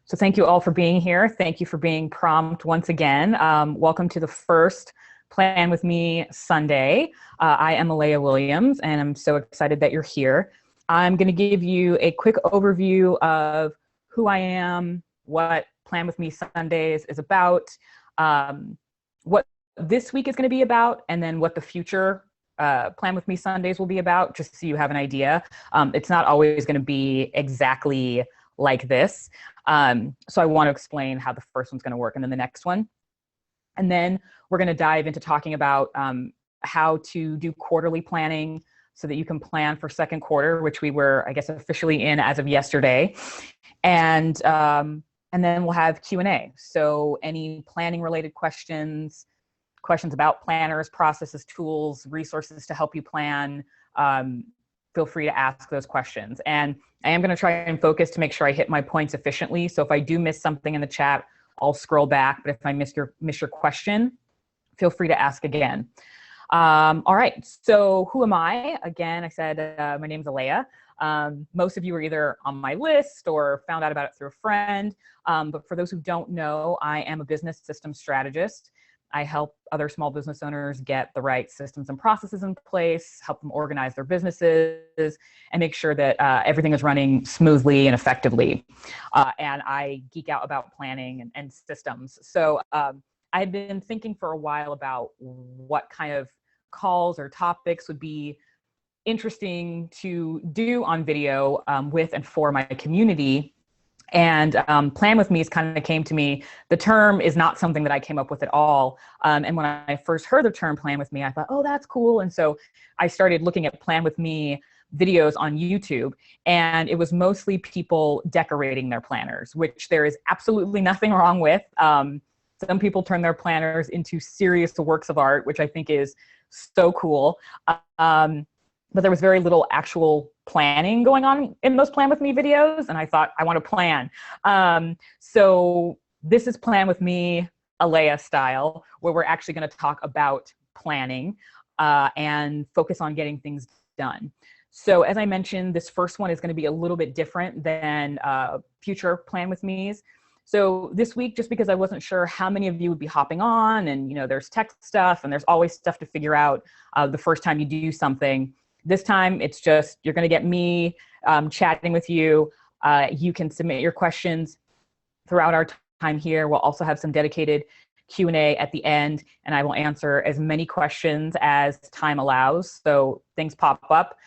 So thank you all for being here. Thank you for being prompt once again. Welcome to the first Plan With Me Sunday. I am Alaia Williams, and I'm so excited that you're here. I'm going to give you a quick overview of who I am, what Plan With Me Sundays is about, what this week is going to be about, and then what the future Plan With Me Sundays will be about, just so you have an idea. It's not always going to be exactly like this. So I want to explain how the first one's going to work and then the next one. And then we're going to dive into talking about how to do quarterly planning so that you can plan for second quarter, which we were, I guess, officially in as of yesterday. And then we'll have Q&A. So any planning related questions about planners, processes, tools, resources to help you plan, feel free to ask those questions. And I am going to try and focus to make sure I hit my points efficiently. So if I do miss something in the chat, I'll scroll back. But if I miss your question, feel free to ask again. All right. So who am I? Again, I said my name is Alaia. Most of you are either on my list or found out about it through a friend. But for those who don't know, I am a business systems strategist. I help other small business owners get the right systems and processes in place, help them organize their businesses, and make sure that everything is running smoothly and effectively. And I geek out about planning and systems. So I've been thinking for a while about what kind of calls or topics would be interesting to do on video with and for my community. And Plan With Me kind of came to me. The term is not something that I came up with at all. And when I first heard the term Plan With Me, I thought, oh, that's cool. And so I started looking at Plan With Me videos on YouTube, and it was mostly people decorating their planners, which there is absolutely nothing wrong with. Some people turn their planners into serious works of art, which I think is so cool. But there was very little actual planning going on in those Plan With Me videos. And I thought, I want to plan. So this is Plan With Me, Alaia style, where we're actually going to talk about planning and focus on getting things done. So as I mentioned, this first one is going to be a little bit different than future Plan With Me's. So this week, just because I wasn't sure how many of you would be hopping on, and there's tech stuff and there's always stuff to figure out the first time you do something. This time, it's just, you're going to get me chatting with you. You can submit your questions throughout our time here. We'll also have some dedicated Q&A at the end, and I will answer as many questions as time allows. So things pop up.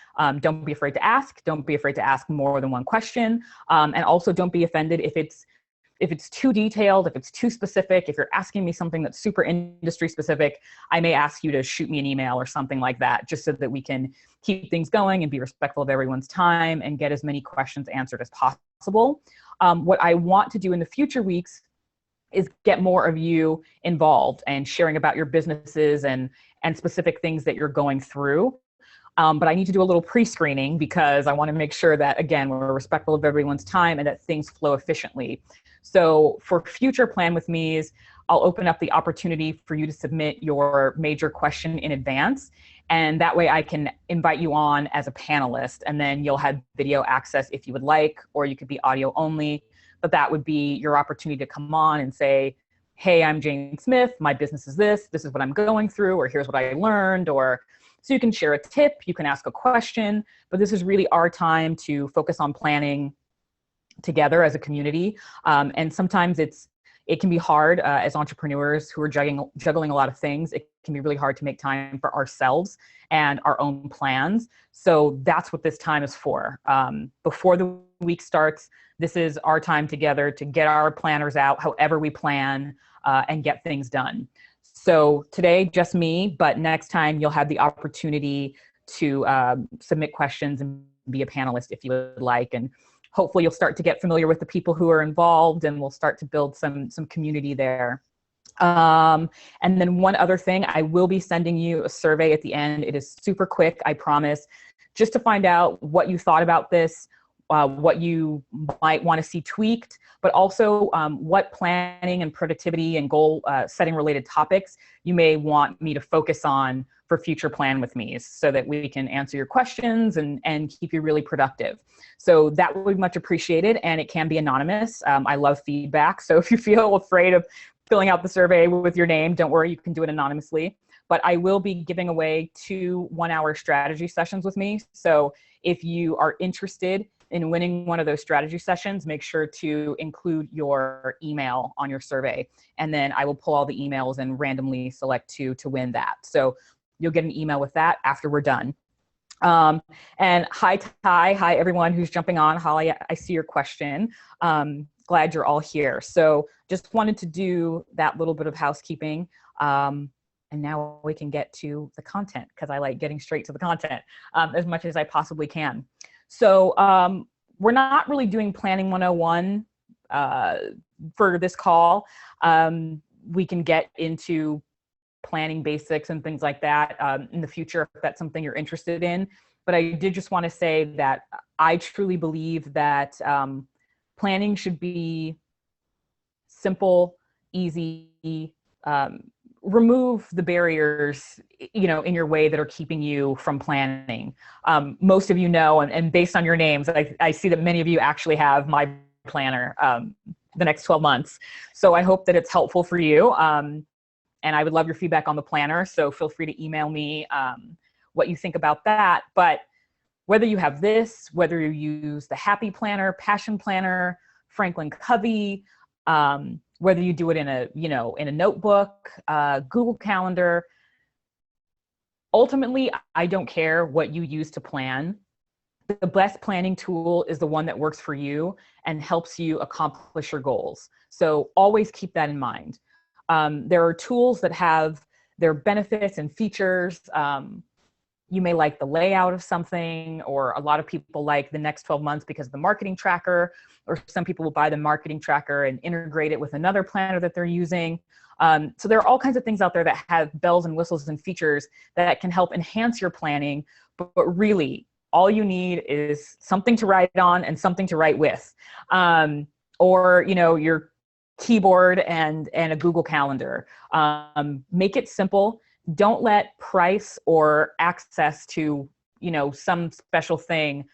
Don't be afraid to ask. Don't be afraid to ask more than one question. And also don't be offended if it's too detailed, if it's too specific. If you're asking me something that's super industry specific, I may ask you to shoot me an email or something like that, just so that we can keep things going and be respectful of everyone's time and get as many questions answered as possible. What I want to do in the future weeks is get more of you involved and sharing about your businesses and specific things that you're going through. But I need to do a little pre-screening because I want to make sure that, again, we're respectful of everyone's time and that things flow efficiently. So for future Plan With Me's, I'll open up the opportunity for you to submit your major question in advance. And that way I can invite you on as a panelist, and then you'll have video access if you would like, or you could be audio only. But that would be your opportunity to come on and say, hey, I'm Jane Smith. My business is this. This is what I'm going through, or here's what I learned, or so you can share a tip, you can ask a question, but this is really our time to focus on planning together as a community. And sometimes it can be hard as entrepreneurs who are juggling a lot of things. It can be really hard to make time for ourselves and our own plans. So that's what this time is for. Before the week starts, this is our time together to get our planners out, however we plan, and get things done. So today, just me, but next time you'll have the opportunity to submit questions and be a panelist if you would like. And hopefully you'll start to get familiar with the people who are involved, and we'll start to build some community there. And then one other thing, I will be sending you a survey at the end. It is super quick, I promise, just to find out what you thought about this, what you might want to see tweaked, but also what planning and productivity and goal setting related topics you may want me to focus on for future Plan With Me's, so that we can answer your questions and keep you really productive. So that would be much appreciated, and it can be anonymous. I love feedback, so if you feel afraid of filling out the survey with your name, don't worry, you can do it anonymously. But I will be giving away 2 one-hour strategy sessions with me. So if you are interested in winning one of those strategy sessions, make sure to include your email on your survey. And then I will pull all the emails and randomly select 2 to win that. So you'll get an email with that after we're done. And hi, Ty. Hi, everyone who's jumping on. Holly, I see your question. Glad you're all here. So just wanted to do that little bit of housekeeping. And now we can get to the content, because I like getting straight to the content as much as I possibly can. So we're not really doing Planning 101 for this call. We can get into planning basics and things like that in the future if that's something you're interested in. But I did just want to say that I truly believe that planning should be simple, easy, remove the barriers, in your way that are keeping you from planning. Most of you know, and based on your names, I see that many of you actually have my planner the next 12 months. So I hope that it's helpful for you. And I would love your feedback on the planner. So feel free to email me what you think about that. But whether you have this, whether you use the Happy Planner, Passion Planner, Franklin Covey, whether you do it in a notebook, Google Calendar, ultimately, I don't care what you use to plan. The best planning tool is the one that works for you and helps you accomplish your goals. So always keep that in mind. There are tools that have their benefits and features. You may like the layout of something, or a lot of people like the next 12 months because of the marketing tracker, or some people will buy the marketing tracker and integrate it with another planner that they're using. So there are all kinds of things out there that have bells and whistles and features that can help enhance your planning, but really all you need is something to write on and something to write with, or your keyboard and a Google Calendar. Make it simple. Don't let price or access to, some special thing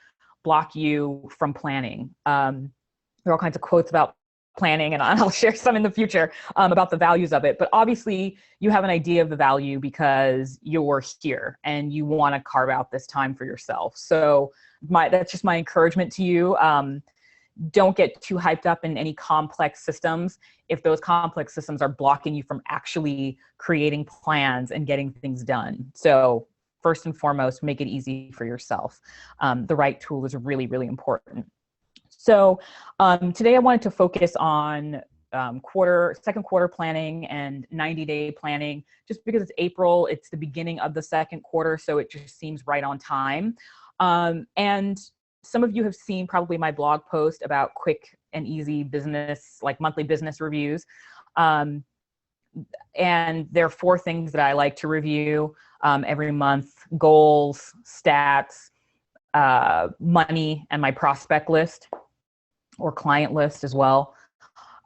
block you from planning. There are all kinds of quotes about planning, and I'll share some in the future about the values of it. But obviously you have an idea of the value because you're here and you want to carve out this time for yourself. So that's just my encouragement to you. Don't get too hyped up in any complex systems if those complex systems are blocking you from actually creating plans and getting things done. So first and foremost, make it easy for yourself. The right tool is really, really important. So today I wanted to focus on second quarter planning and 90-day planning, just because it's April, it's the beginning of the second quarter, so it just seems right on time. And some of you have seen probably my blog post about quick and easy business, like monthly business reviews. And there are 4 things that I like to review every month: goals, stats, money, and my prospect list or client list as well.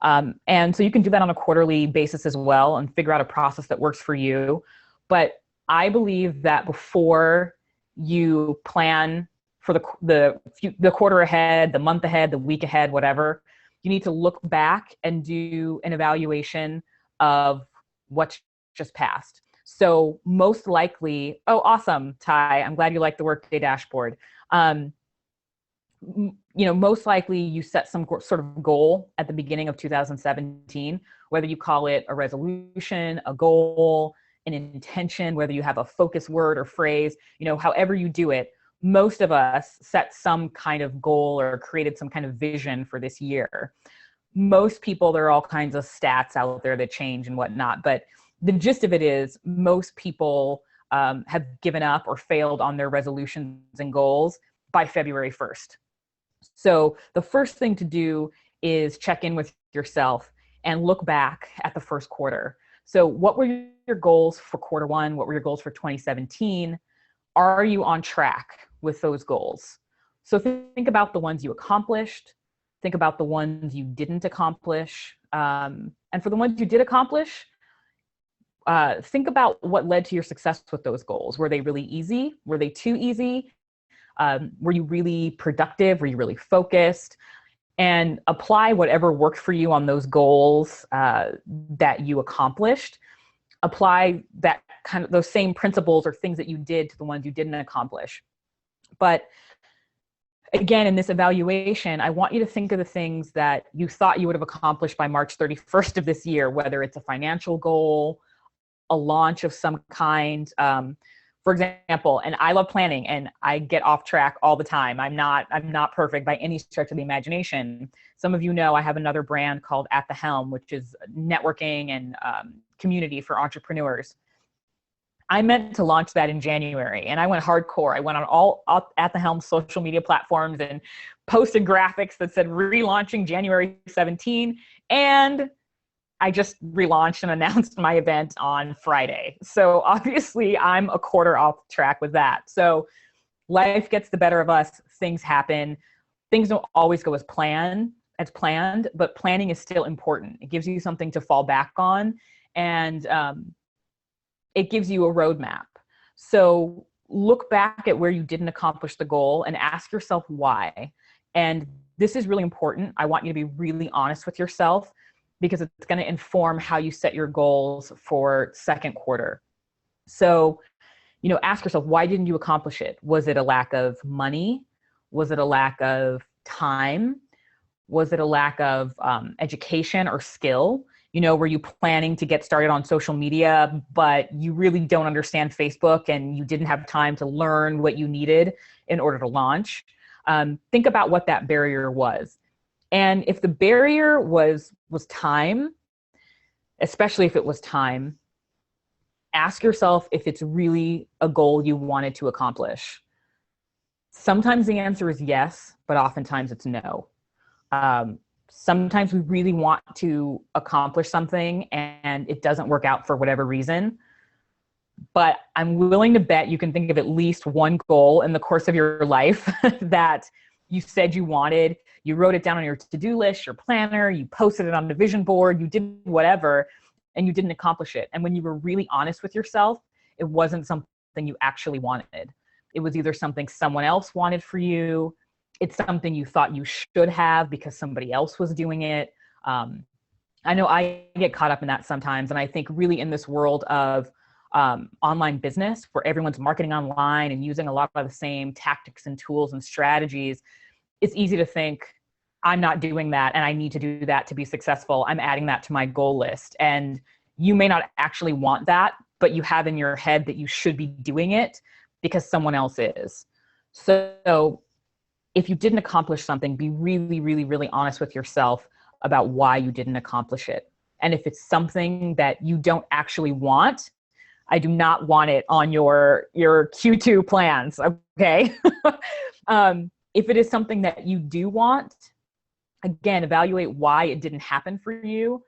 And so you can do that on a quarterly basis as well and figure out a process that works for you. But I believe that before you plan for the quarter ahead, the month ahead, the week ahead, whatever, you need to look back and do an evaluation of what's just passed. So most likely, oh, awesome, Ty, I'm glad you like the Workday dashboard. Most likely you set some sort of goal at the beginning of 2017, whether you call it a resolution, a goal, an intention, whether you have a focus word or phrase, however you do it. Most of us set some kind of goal or created some kind of vision for this year. Most people, there are all kinds of stats out there that change and whatnot, but the gist of it is most people have given up or failed on their resolutions and goals by February 1st. So the first thing to do is check in with yourself and look back at the first quarter. So what were your goals for quarter 1? What were your goals for 2017? Are you on track with those goals? So think about the ones you accomplished, think about the ones you didn't accomplish. And for the ones you did accomplish, think about what led to your success with those goals. Were they really easy? Were they too easy? Were you really productive? Were you really focused? And apply whatever worked for you on those goals that you accomplished. Apply that kind of those same principles or things that you did to the ones you didn't accomplish. But again, in this evaluation, I want you to think of the things that you thought you would have accomplished by March 31st of this year, whether it's a financial goal, a launch of some kind. For example, and I love planning and I get off track all the time. I'm not perfect by any stretch of the imagination. Some of you know I have another brand called At the Helm, which is networking and community for entrepreneurs. I meant to launch that in January and I went hardcore. I went on all At the Helm social media platforms and posted graphics that said relaunching January 17. And I just relaunched and announced my event on Friday. So obviously I'm a quarter off track with that. So life gets the better of us. Things happen. Things don't always go as planned, but planning is still important. It gives you something to fall back on, and it gives you a roadmap. So look back at where you didn't accomplish the goal and ask yourself why. And this is really important. I want you to be really honest with yourself, because it's going to inform how you set your goals for second quarter. So, ask yourself, why didn't you accomplish it? Was it a lack of money? Was it a lack of time? Was it a lack of education or skill? Were you planning to get started on social media, but you really don't understand Facebook and you didn't have time to learn what you needed in order to launch? Think about what that barrier was. And if the barrier was time, especially if it was time, ask yourself if it's really a goal you wanted to accomplish. Sometimes the answer is yes, but oftentimes it's no. Sometimes we really want to accomplish something and it doesn't work out for whatever reason. But I'm willing to bet you can think of at least one goal in the course of your life that you said you wanted. You wrote it down on your to-do list, your planner, you posted it on the vision board, you did whatever, and you didn't accomplish it. And when you were really honest with yourself, it wasn't something you actually wanted. It was either something someone else wanted for you. It's something you thought you should have because somebody else was doing it. I know I get caught up in that sometimes. And I think really in this world of online business where everyone's marketing online and using a lot of the same tactics and tools and strategies, it's easy to think, I'm not doing that and I need to do that to be successful. I'm adding that to my goal list. And you may not actually want that, but you have in your head that you should be doing it because someone else is. So if you didn't accomplish something, be really, really, really honest with yourself about why you didn't accomplish it. And if it's something that you don't actually want, I do not want it on your Q2 plans, okay? If it is something that you do want, again, evaluate why it didn't happen for you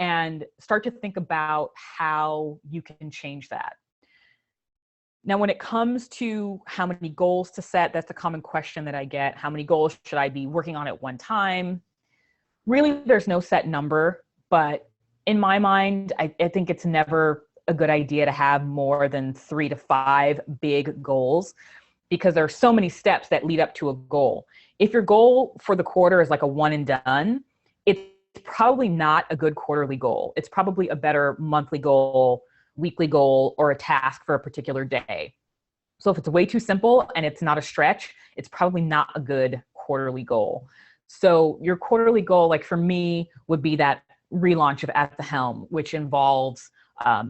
and start to think about how you can change that. Now, when it comes to how many goals to set, that's a common question that I get. How many goals should I be working on at one time? Really, there's no set number, but in my mind, I think it's never a good idea to have more than 3 to 5 big goals, because there are so many steps that lead up to a goal. If your goal for the quarter is like a one and done, it's probably not a good quarterly goal. It's probably a better monthly goal, weekly goal, or a task for a particular day. So if it's way too simple and it's not a stretch, it's probably not a good quarterly goal. So your quarterly goal, like for me, would be that relaunch of At the Helm, which involves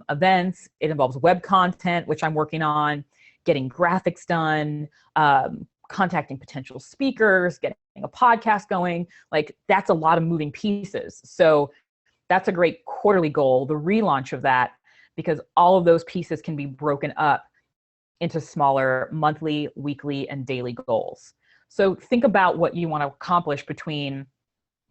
events. It involves web content, which I'm working on, getting graphics done, contacting potential speakers, getting a podcast going. Like that's a lot of moving pieces. So that's a great quarterly goal, the relaunch of that, because all of those pieces can be broken up into smaller monthly, weekly, and daily goals. So think about what you want to accomplish between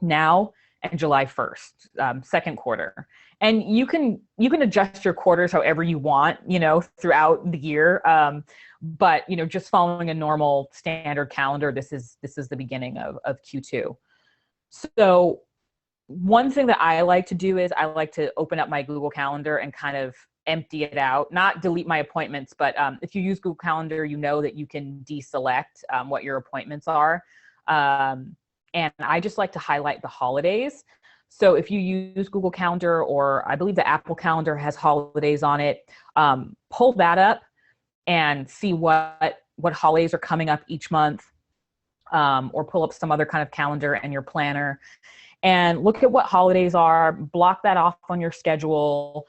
now and July 1st, second quarter. And you can adjust your quarters however you want, throughout the year. But just following a normal standard calendar, this is the beginning of Q2. So one thing that I like to do is I like to open up my Google Calendar and kind of empty it out, not delete my appointments, but if you use Google Calendar, you know that you can deselect what your appointments are. And I just like to highlight the holidays. So if you use Google Calendar, or I believe the Apple Calendar has holidays on it, pull that up and see what holidays are coming up each month, or pull up some other kind of calendar and your planner and look at what holidays are, block that off on your schedule.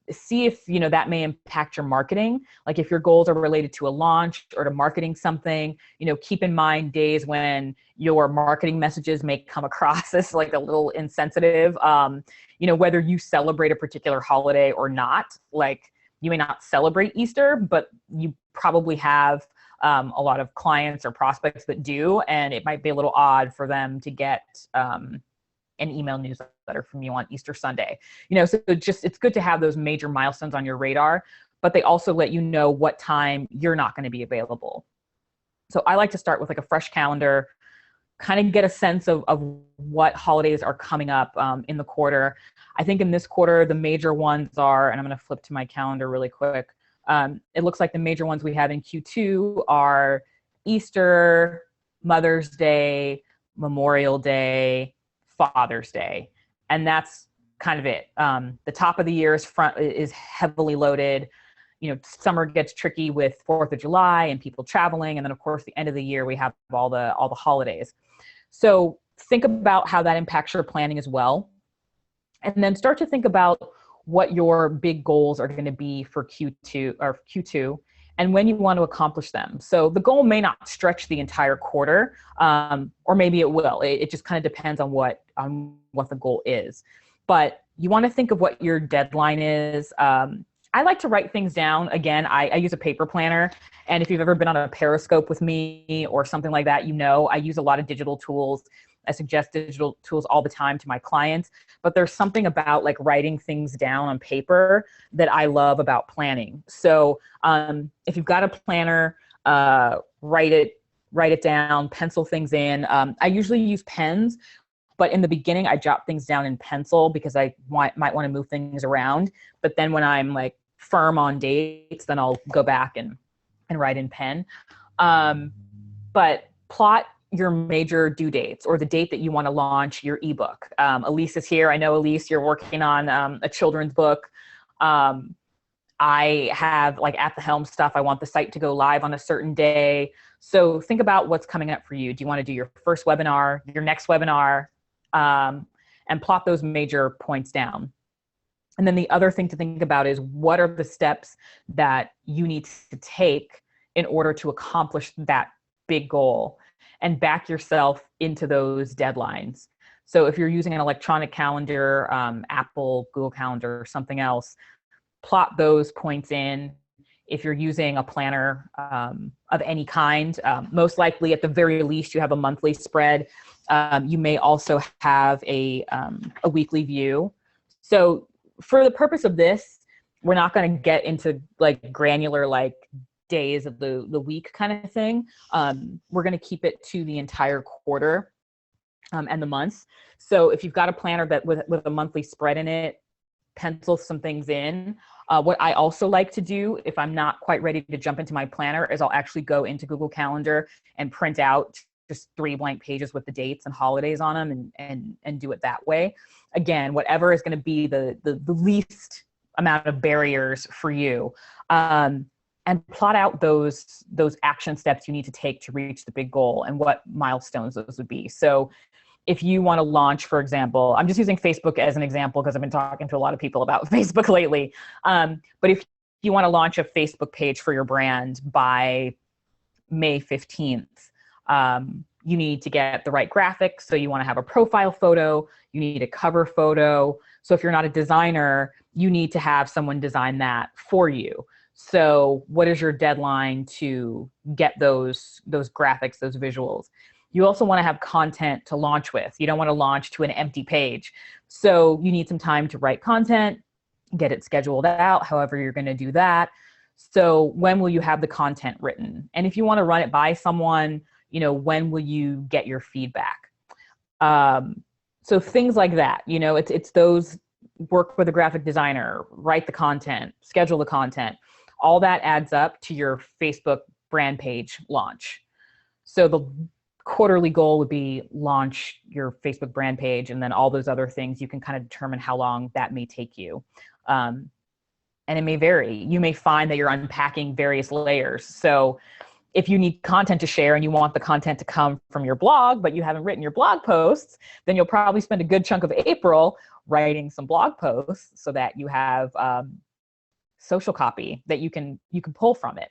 See if, that may impact your marketing. Like if your goals are related to a launch or to marketing something, keep in mind days when your marketing messages may come across as like a little insensitive, whether you celebrate a particular holiday or not. Like you may not celebrate Easter, but you probably have a lot of clients or prospects that do, and it might be a little odd for them to get an email newsletter from you on Easter Sunday. So it's good to have those major milestones on your radar, but they also let you know what time you're not going to be available. So I like to start with like a fresh calendar, kind of get a sense of what holidays are coming up in the quarter. I think in this quarter, the major ones are, and I'm going to flip to my calendar really quick. It looks like the major ones we have in Q2 are Easter, Mother's Day, Memorial Day, Father's Day, and that's kind of it. The top of the year is heavily loaded. Summer gets tricky with 4th of July and people traveling, and then of course the end of the year we have all the holidays. So think about how that impacts your planning as well, and then start to think about what your big goals are going to be for Q2 and when you want to accomplish them. So the goal may not stretch the entire quarter, or maybe it will. It just kind of depends on what the goal is. But you want to think of what your deadline is. I like to write things down. Again, I use a paper planner. And if you've ever been on a Periscope with me or something like that, I use a lot of digital tools. I suggest digital tools all the time to my clients, but there's something about like writing things down on paper that I love about planning. So if you've got a planner, write it down, pencil things in. I usually use pens, but in the beginning I jot things down in pencil because I might want to move things around. But then when I'm like firm on dates, then I'll go back and write in pen. But plot your major due dates or the date that you want to launch your ebook. Elise is here. I know, Elise, you're working on a children's book. I have like at the helm stuff. I want the site to go live on a certain day. So think about what's coming up for you. Do you want to do your first webinar, your next webinar, and plot those major points down. And then the other thing to think about is what are the steps that you need to take in order to accomplish that big goal, and back yourself into those deadlines. So if you're using an electronic calendar, Apple, Google Calendar, or something else, plot those points in. If you're using a planner of any kind, most likely at the very least you have a monthly spread. You may also have a weekly view. So for the purpose of this, we're not going to get into like granular like days of the week kind of thing. We're going to keep it to the entire quarter and the months. So if you've got a planner that with a monthly spread in it, pencil some things in. What I also like to do if I'm not quite ready to jump into my planner is I'll actually go into Google Calendar and print out just 3 blank pages with the dates and holidays on them and do it that way. Again, whatever is going to be the least amount of barriers for you. And plot out those action steps you need to take to reach the big goal and what milestones those would be. So if you want to launch, for example, I'm just using Facebook as an example because I've been talking to a lot of people about Facebook lately. But if you want to launch a Facebook page for your brand by May 15th, you need to get the right graphics. So you want to have a profile photo, you need a cover photo. So if you're not a designer, you need to have someone design that for you. So what is your deadline to get those graphics, those visuals? You also want to have content to launch with. You don't want to launch to an empty page. So you need some time to write content, get it scheduled out, however you're going to do that. So when will you have the content written? And if you want to run it by someone, when will you get your feedback? So things like that, it's those, work with a graphic designer, write the content, schedule the content. All that adds up to your Facebook brand page launch. So the quarterly goal would be launch your Facebook brand page, and then all those other things, you can kind of determine how long that may take you. And it may vary. You may find that you're unpacking various layers. So if you need content to share and you want the content to come from your blog, but you haven't written your blog posts, then you'll probably spend a good chunk of April writing some blog posts so that you have social copy that you can pull from it.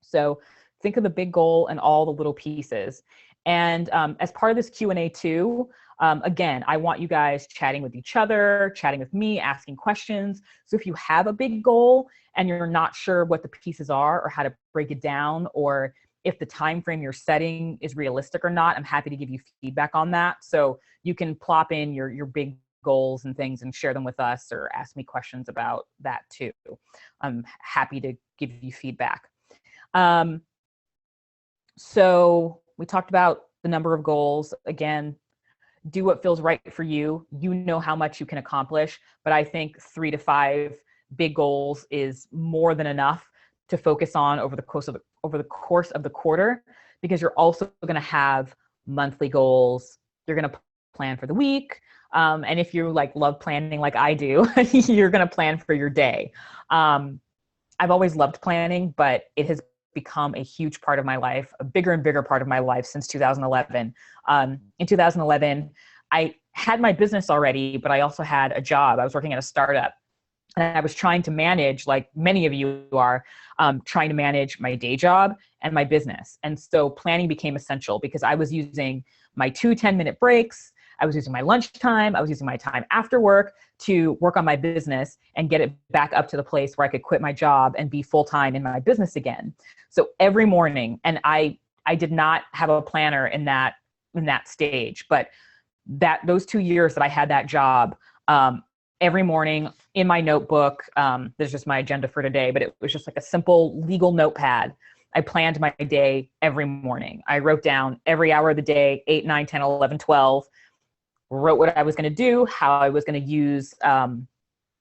So think of the big goal and all the little pieces. And as part of this Q&A too, again, I want you guys chatting with each other, chatting with me, asking questions. So if you have a big goal and you're not sure what the pieces are or how to break it down, or if the time frame you're setting is realistic or not, I'm happy to give you feedback on that. So you can plop in your big goals and things and share them with us, or ask me questions about that too. I'm happy to give you feedback. So we talked about the number of goals. Again, do what feels right for you. You know how much you can accomplish, but I think 3 to 5 big goals is more than enough to focus on over the course of the quarter, because you're also going to have monthly goals. You're going to plan for the week. And if you love planning like I do, you're going to plan for your day. I've always loved planning, but it has become a huge part of my life, a bigger and bigger part of my life since 2011. In 2011, I had my business already, but I also had a job. I was working at a startup, and I was trying to manage, like many of you are, trying to manage my day job and my business. And so planning became essential, because I was using my 2 10-minute breaks. I was using my lunchtime. I was using my time after work to work on my business and get it back up to the place where I could quit my job and be full-time in my business again. So every morning, and I did not have a planner in that stage, but those 2 years that I had that job, every morning in my notebook, there's just my agenda for today, but it was just like a simple legal notepad. I planned my day every morning. I wrote down every hour of the day, 8, 9, 10, 11, 12, wrote what I was going to do, how I was going to use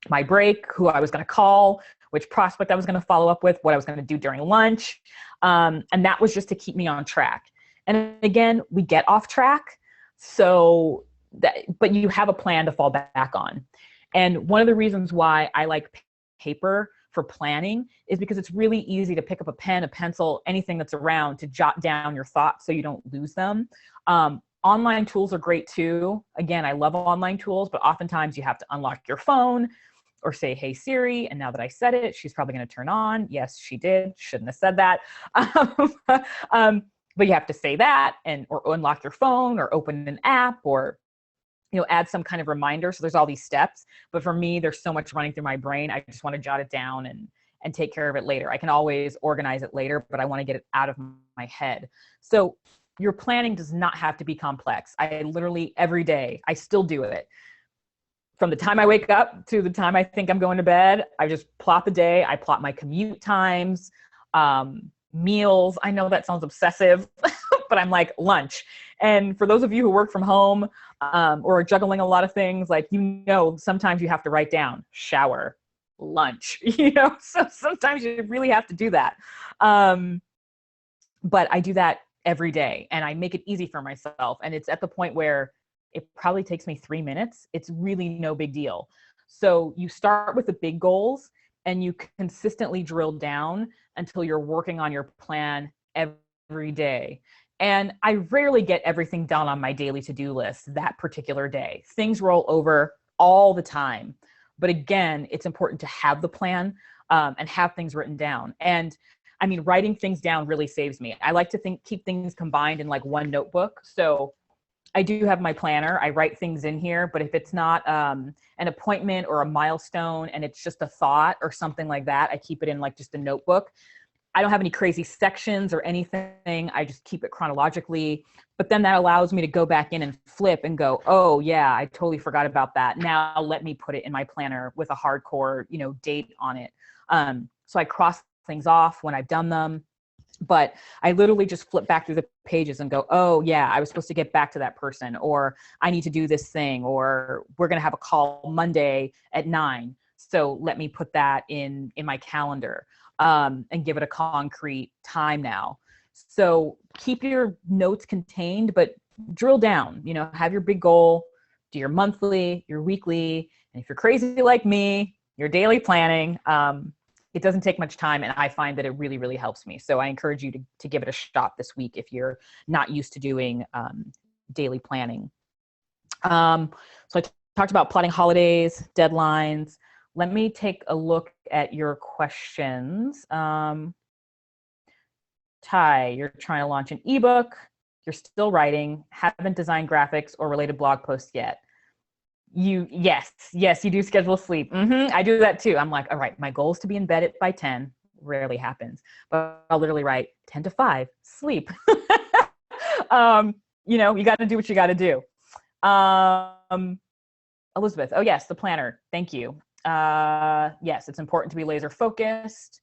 my break, who I was going to call, which prospect I was going to follow up with, what I was going to do during lunch. And that was just to keep me on track. And again, we get off track. But you have a plan to fall back on. And one of the reasons why I like paper for planning is because it's really easy to pick up a pen, a pencil, anything that's around, to jot down your thoughts so you don't lose them. Online tools are great too. Again, I love online tools, but oftentimes you have to unlock your phone or say, "Hey Siri," and now that I said it, she's probably going to turn on. Yes, she did. Shouldn't have said that. But you have to say that, or unlock your phone, or open an app, or add some kind of reminder. So there's all these steps. But for me, there's so much running through my brain. I just want to jot it down and take care of it later. I can always organize it later, but I want to get it out of my head. So your planning does not have to be complex. I literally, every day, I still do it. From the time I wake up to the time I think I'm going to bed, I just plot the day. I plot my commute times, meals. I know that sounds obsessive, but I'm like, lunch. And for those of you who work from home, or are juggling a lot of things, sometimes you have to write down shower, lunch, so sometimes you really have to do that. But I do that every day, and I make it easy for myself. And it's at the point where it probably takes me 3 minutes. It's really no big deal. So you start with the big goals, and you consistently drill down until you're working on your plan every day. And I rarely get everything done on my daily to-do list that particular day. Things roll over all the time. But again, it's important to have the plan and have things written down. And I mean, writing things down really saves me. I like to keep things combined in one notebook. So I do have my planner. I write things in here, but if it's not an appointment or a milestone and it's just a thought or something like that, I keep it in just a notebook. I don't have any crazy sections or anything. I just keep it chronologically. But then that allows me to go back in and flip and go, oh yeah, I totally forgot about that. Now let me put it in my planner with a hardcore, date on it. So I cross things off when I've done them. But I literally just flip back through the pages and go, oh yeah, I was supposed to get back to that person, or I need to do this thing, or we're going to have a call Monday at 9. So let me put that in my calendar, and give it a concrete time now. So keep your notes contained, but drill down, have your big goal, do your monthly, your weekly. And if you're crazy like me, your daily planning. It doesn't take much time, and I find that it really, really helps me. So I encourage you to give it a shot this week if you're not used to doing daily planning. So I talked about plotting holidays, deadlines. Let me take a look at your questions. Ty, you're trying to launch an ebook. You're still writing, haven't designed graphics or related blog posts yet. Yes, you do schedule sleep. I do that too. I'm like, all right, my goal is to be in bed by 10. Rarely happens, but I'll literally write 10 to 5, sleep. You got to do what you got to do. Elizabeth, oh yes, the planner. Thank you. Yes, it's important to be laser focused.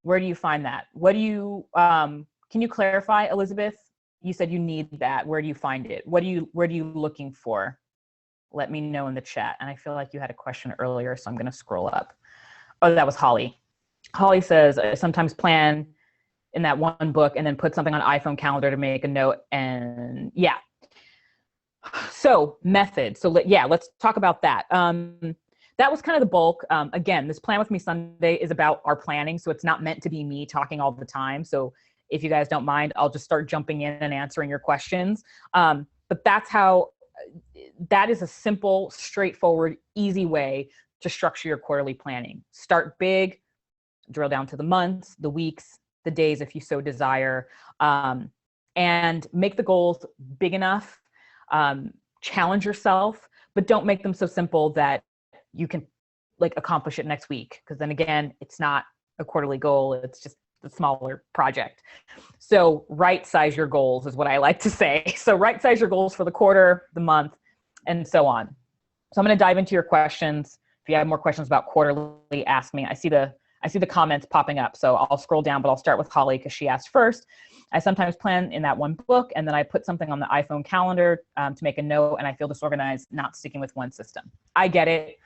Where do you find that? What do you, can you clarify, Elizabeth? You said you need that. Where do you find it? Where are you looking for? Let me know in the chat. And I feel like you had a question earlier, so I'm going to scroll up. Oh, that was Holly. Holly says, I sometimes plan in that one book and then put something on iPhone calendar to make a note. And yeah. So method. So let's talk about that. That was kind of the bulk. Again, this Plan With Me Sunday is about our planning. So it's not meant to be me talking all the time. So if you guys don't mind, I'll just start jumping in and answering your questions. But that is a simple, straightforward, easy way to structure your quarterly planning. Start big, drill down to the months, the weeks, the days if you so desire, and make the goals big enough. Challenge yourself, but don't make them so simple that you can accomplish it next week. Because then again, it's not a quarterly goal. It's just a smaller project. So right size your goals is what I like to say. So right size your goals for the quarter, the month, and so on. So I'm going to dive into your questions. If you have more questions about quarterly, ask me. I see the comments popping up. So I'll scroll down, but I'll start with Holly because she asked first. I sometimes plan in that one book, and then I put something on the iPhone calendar to make a note, and I feel disorganized not sticking with one system. I get it.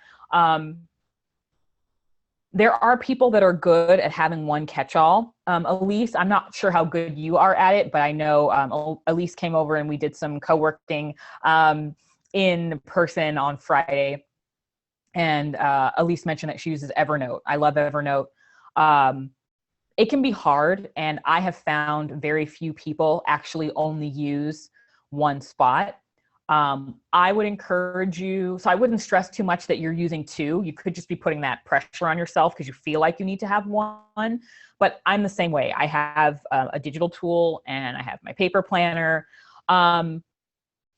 There are people that are good at having one catch-all. Elise, I'm not sure how good you are at it, but I know Elise came over and we did some co-working in person on Friday. And Elise mentioned that she uses Evernote. I love Evernote. It can be hard, and I have found very few people actually only use one spot. I would encourage you, so I wouldn't stress too much that you're using two. You could just be putting that pressure on yourself because you feel like you need to have one. But I'm the same way. I have a digital tool and I have my paper planner.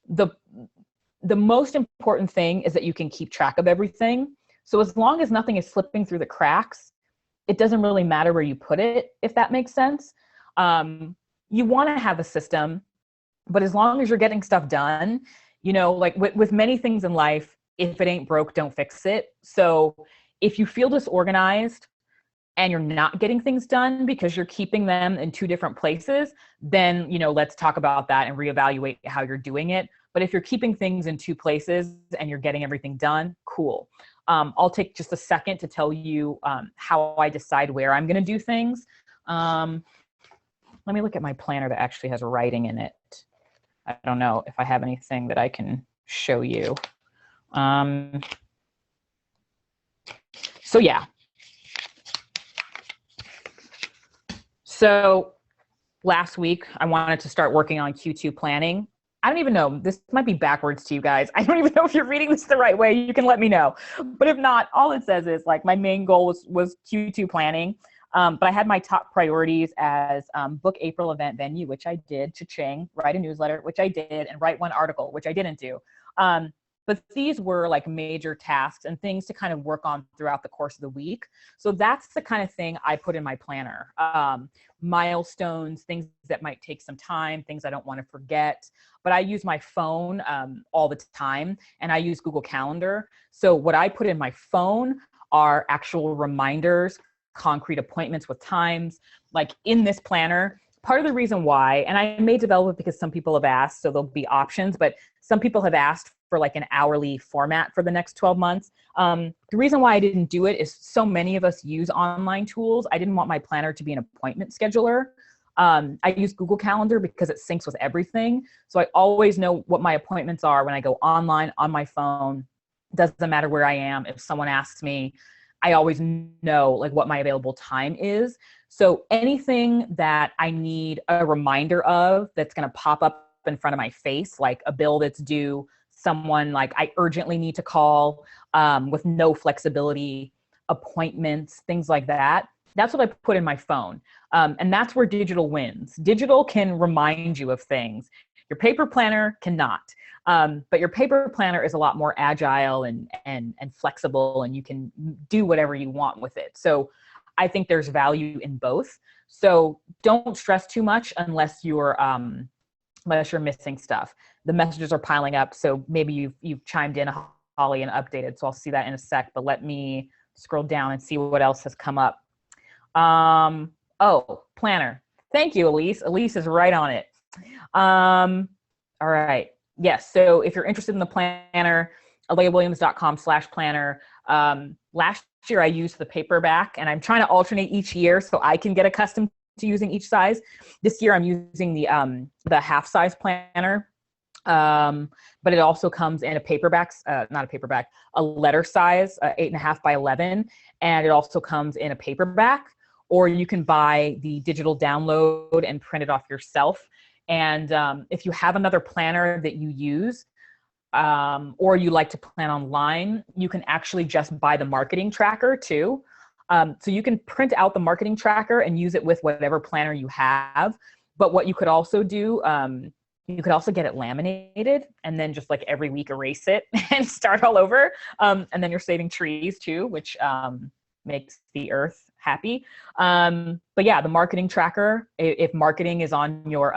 The most important thing is that you can keep track of everything. So as long as nothing is slipping through the cracks, it doesn't really matter where you put it, if that makes sense. You want to have a system, but as long as you're getting stuff done, with many things in life, if it ain't broke, don't fix it. So if you feel disorganized and you're not getting things done because you're keeping them in two different places, then, let's talk about that and reevaluate how you're doing it. But if you're keeping things in two places and you're getting everything done, cool. I'll take just a second to tell you how I decide where I'm going to do things. Let me look at my planner that actually has writing in it. I don't know if I have anything that I can show you. So yeah. So last week, I wanted to start working on Q2 planning. I don't even know, this might be backwards to you guys. I don't even know if you're reading this the right way. You can let me know. But if not, all it says is my main goal was Q2 planning. But I had my top priorities as book April event venue, which I did, cha-ching, write a newsletter, which I did, and write one article, which I didn't do. but these were like major tasks and things to kind of work on throughout the course of the week. So that's the kind of thing I put in my planner. Milestones, things that might take some time, things I don't want to forget. But I use my phone all the time, and I use Google Calendar. So what I put in my phone are actual reminders, concrete appointments with times. Like in this planner, part of the reason why, and I may develop it because some people have asked, so there'll be options, but some people have asked for like an hourly format for the next 12 months. The reason why I didn't do it is so many of us use online tools. I didn't want my planner to be an appointment scheduler. I use Google Calendar because it syncs with everything. So I always know what my appointments are when I go online on my phone. Doesn't matter where I am. If someone asks me, I always know like what my available time is. So anything that I need a reminder of that's going to pop up in front of my face, like a bill that's due, someone like I urgently need to call with no flexibility, appointments, things like that. That's what I put in my phone. And that's where digital wins. Digital can remind you of things. Your paper planner cannot. But your paper planner is a lot more agile and flexible, and you can do whatever you want with it. So I think there's value in both. So don't stress too much unless you're missing stuff. The messages are piling up, so maybe you've chimed in, Holly, and updated. So I'll see that in a sec. But let me scroll down and see what else has come up. Oh, planner. Thank you, Elise. Elise is right on it. All right. Yes. So if you're interested in the planner, alaiawilliams.com/planner. Last year I used the paperback, and I'm trying to alternate each year so I can get accustomed to using each size. This year I'm using the half size planner. But it also comes in a paperback, not a paperback, a letter size, 8.5 by 11. And it also comes in a paperback, or you can buy the digital download and print it off yourself. And if you have another planner that you use, or you like to plan online, you can actually just buy the marketing tracker too. So you can print out the marketing tracker and use it with whatever planner you have. But what you could also do, you could also get it laminated and then just like every week erase it and start all over. And then you're saving trees too, which makes the earth happy. But yeah, the marketing tracker, if marketing is on your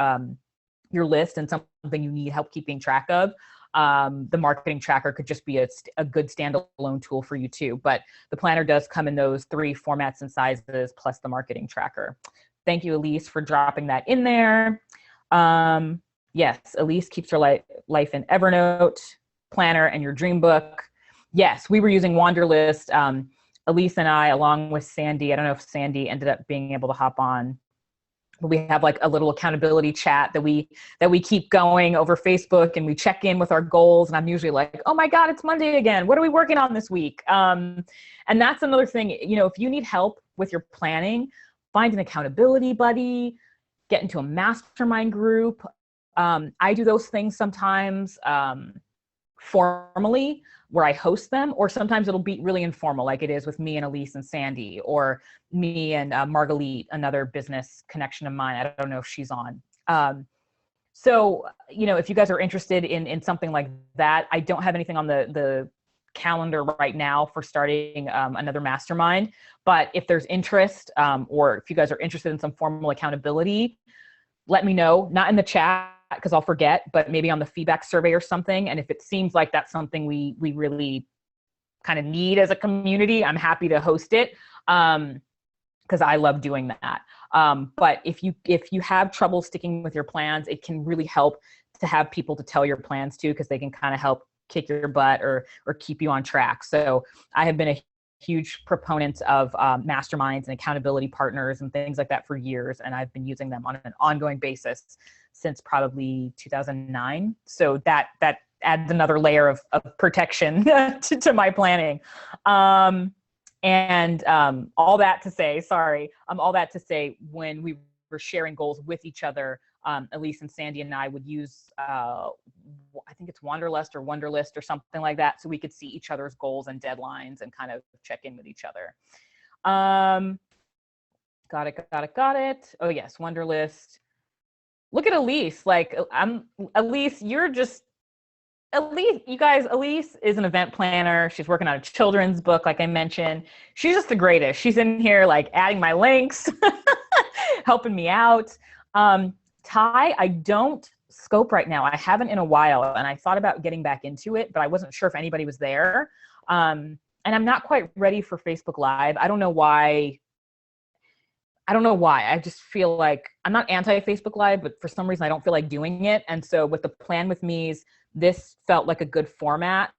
list and something you need help keeping track of, the marketing tracker could just be a good standalone tool for you too. But the planner does come in those 3 formats and sizes plus the marketing tracker. Thank you, Elise, for dropping that in there. Yes, Elise keeps her life in Evernote, planner, and your dream book. Yes, we were using Wanderlist. Elise and I, along with Sandy, I don't know if Sandy ended up being able to hop on, but we have like a little accountability chat that we keep going over Facebook, and we check in with our goals. And I'm usually like, oh my God, it's Monday again. What are we working on this week? And that's another thing, if you need help with your planning, find an accountability buddy, get into a mastermind group. I do those things sometimes formally, where I host them, or sometimes it'll be really informal, like it is with me and Elise and Sandy, or me and Margalit, another business connection of mine. I don't know if she's on. So, if you guys are interested in something like that, I don't have anything on the calendar right now for starting another mastermind. But if there's interest, or if you guys are interested in some formal accountability, let me know, not in the chat because I'll forget, but maybe on the feedback survey or something. And if it seems like that's something we really kind of need as a community, I'm happy to host it because I love doing that. But if you have trouble sticking with your plans, it can really help to have people to tell your plans to, because they can kind of help kick your butt or keep you on track. So I have been a huge proponent of masterminds and accountability partners and things like that for years. And I've been using them on an ongoing basis since probably 2009. So that adds another layer of protection to my planning. And all that to say, when we were sharing goals with each other, Elise and Sandy and I would use, I think it's Wanderlust or something like that, so we could see each other's goals and deadlines and kind of check in with each other. Got it. Oh yes, Wanderlist. Look at Elise. Elise, you're just Elise, you guys, Elise is an event planner. She's working on a children's book, like I mentioned. She's just the greatest. She's in here like adding my links, helping me out. Ty, I don't scope right now. I haven't in a while, and I thought about getting back into it, but I wasn't sure if anybody was there. And I'm not quite ready for Facebook Live. I don't know why. I just feel like I'm not anti-Facebook Live, but for some reason I don't feel like doing it. And so with the Plan With Me's, this felt like a good format.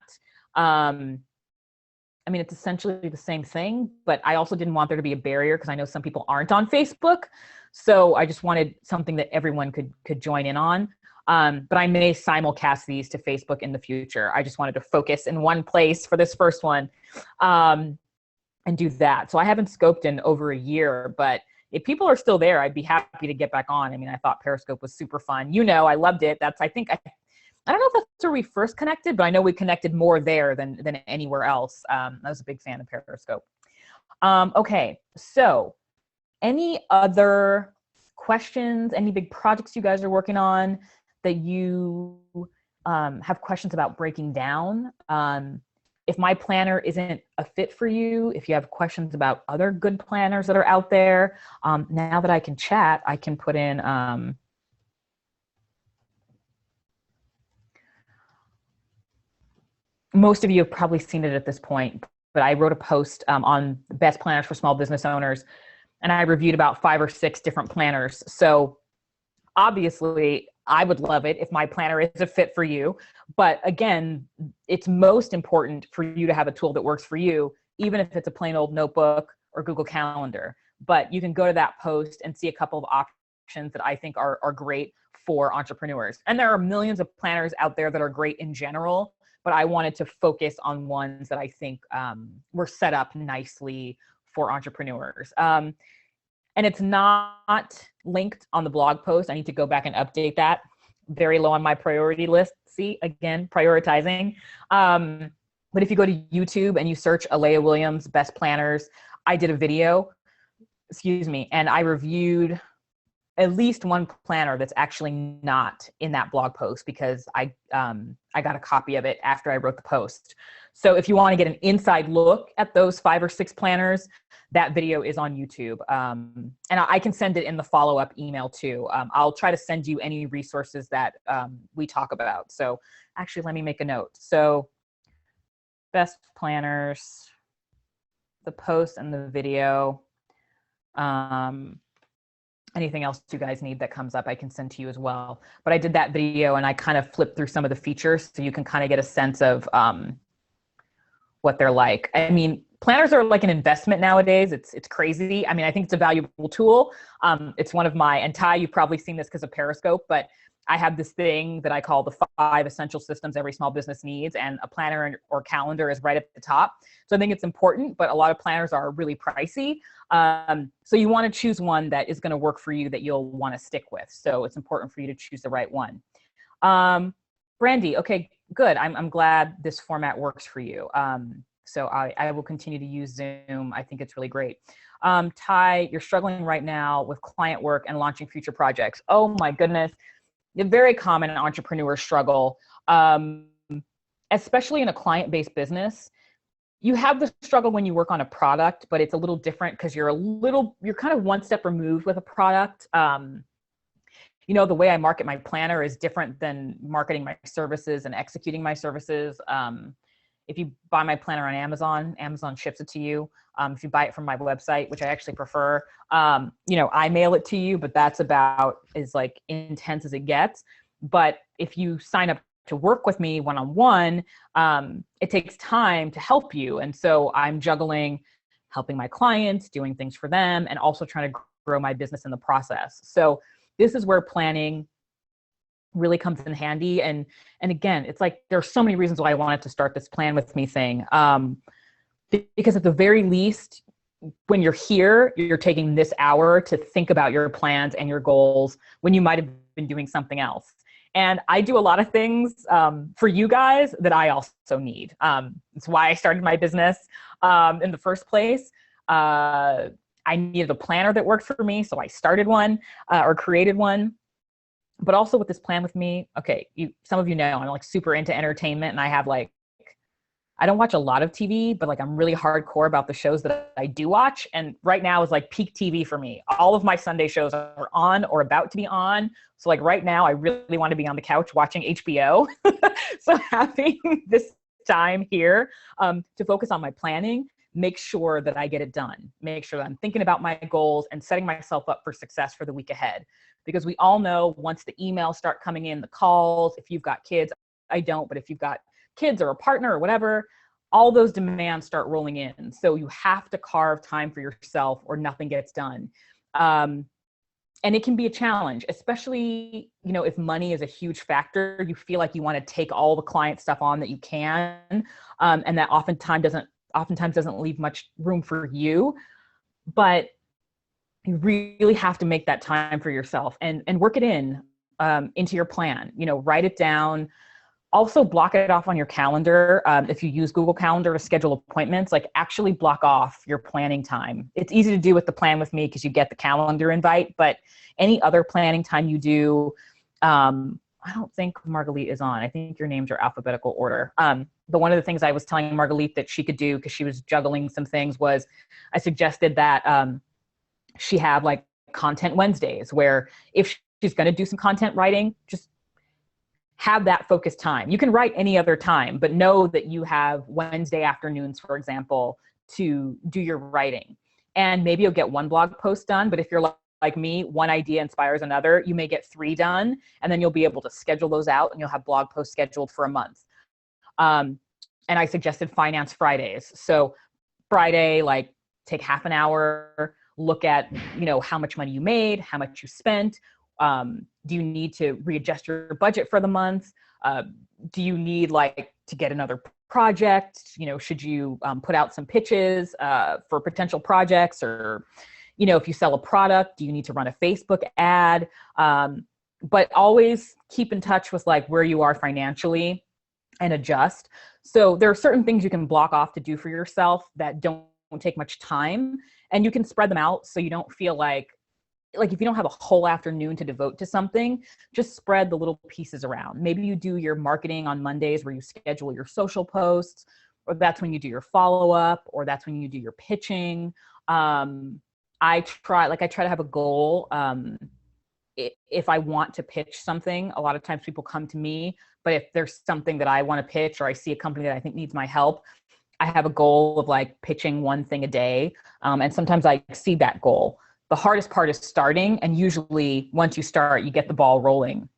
I mean, it's essentially the same thing, but I also didn't want there to be a barrier because I know some people aren't on Facebook. So I just wanted something that everyone could join in on. But I may simulcast these to Facebook in the future. I just wanted to focus in one place for this first one and do that. So I haven't scoped in over a year, but if people are still there, I'd be happy to get back on. I mean, I thought Periscope was super fun. You know, I loved it. That's, I don't know if that's where we first connected, but I know we connected more there than anywhere else. I was a big fan of Periscope. Okay, so any other questions, any big projects you guys are working on that you have questions about breaking down? If my planner isn't a fit for you, if you have questions about other good planners that are out there, now that I can chat, I can put in most of you have probably seen it at this point, but I wrote a post on best planners for small business owners, and I reviewed about 5 or 6 different planners. So obviously, I would love it if my planner is a fit for you. But again, it's most important for you to have a tool that works for you, even if it's a plain old notebook or Google Calendar. But you can go to that post and see a couple of options that I think are great for entrepreneurs. And there are millions of planners out there that are great in general, but I wanted to focus on ones that I think were set up nicely for entrepreneurs. And it's not linked on the blog post. I need to go back and update that. Very low on my priority list. See, again, prioritizing. But if you go to YouTube and you search Alaia Williams, Best Planners, I did a video, and I reviewed at least one planner that's actually not in that blog post because I got a copy of it after I wrote the post. So if you want to get an inside look at those 5 or 6 planners, that video is on YouTube. And I can send it in the follow-up email too. I'll try to send you any resources that we talk about. So actually, let me make a note. So best planners, the post and the video. Anything else you guys need that comes up, I can send to you as well. But I did that video and I kind of flipped through some of the features so you can kind of get a sense of what they're like. I mean, planners are like an investment nowadays. It's crazy. I mean, I think it's a valuable tool. It's one of my, and Ty, you've probably seen this because of Periscope, but I have this thing that I call the 5 essential systems every small business needs, and a planner or calendar is right at the top. So I think it's important, but a lot of planners are really pricey. So you want to choose one that is going to work for you, that you'll want to stick with. So it's important for you to choose the right one. Brandy, okay, good. I'm glad this format works for you. So I will continue to use Zoom. I think it's really great. Ty, you're struggling right now with client work and launching future projects. Oh my goodness. A very common entrepreneur struggle, especially in a client-based business. You have the struggle when you work on a product, but it's a little different because you're kind of one step removed with a product. You know, the way I market my planner is different than marketing my services and executing my services. If you buy my planner on Amazon, Amazon ships it to you. If you buy it from my website, which I actually prefer, you know, I mail it to you, but that's about as like intense as it gets. But if you sign up to work with me one-on-one, it takes time to help you. And so I'm juggling helping my clients, doing things for them, and also trying to grow my business in the process. So this is where planning really comes in handy. And again, it's like, there's so many reasons why I wanted to start this Plan With Me thing. Because at the very least, when you're here, you're taking this hour to think about your plans and your goals when you might have been doing something else. And I do a lot of things for you guys that I also need. It's why I started my business in the first place. I needed a planner that worked for me, so I started one or created one. But also with this plan with me, okay, some of you know I'm like super into entertainment, and I have like, I don't watch a lot of TV, but like I'm really hardcore about the shows that I do watch. And right now is like peak TV for me. All of my Sunday shows are on or about to be on. So like right now, I really want to be on the couch watching HBO. So having this time here to focus on my planning, make sure that I get it done. Make sure that I'm thinking about my goals and setting myself up for success for the week ahead. Because we all know once the emails start coming in, the calls, if you've got kids, I don't, but if you've got kids or a partner or whatever, all those demands start rolling in. So you have to carve time for yourself or nothing gets done. And it can be a challenge, especially, if money is a huge factor. You feel like you want to take all the client stuff on that you can, and that oftentimes doesn't leave much room for you. But you really have to make that time for yourself and work it into your plan. Write it down. Also block it off on your calendar. If you use Google Calendar to schedule appointments, like actually block off your planning time. It's easy to do with the Plan With Me because you get the calendar invite, but any other planning time you do, I don't think Margalit is on. I think your names are alphabetical order. But one of the things I was telling Margalit that she could do, because she was juggling some things, was I suggested that she have like content Wednesdays, where if she's going to do some content writing, just have that focused time. You can write any other time, but know that you have Wednesday afternoons, for example, to do your writing. And maybe you'll get one blog post done, but if you're like me, one idea inspires another, you may get 3 done, and then you'll be able to schedule those out and you'll have blog posts scheduled for a month. And I suggested Finance Fridays. So Friday, like take half an hour, look at, how much money you made, how much you spent. Do you need to readjust your budget for the month? Do you need to get another project? Should you put out some pitches for potential projects? Or, if you sell a product, do you need to run a Facebook ad? But always keep in touch with where you are financially and adjust. So there are certain things you can block off to do for yourself that don't take much time, and you can spread them out so you don't feel like if you don't have a whole afternoon to devote to something, just spread the little pieces around. Maybe you do your marketing on Mondays where you schedule your social posts, or that's when you do your follow-up, or that's when you do your pitching. I try to have a goal. If I want to pitch something, a lot of times people come to me, but if there's something that I want to pitch, or I see a company that I think needs my help, I have a goal of pitching one thing a day. And sometimes I exceed that goal. The hardest part is starting, and usually once you start, you get the ball rolling.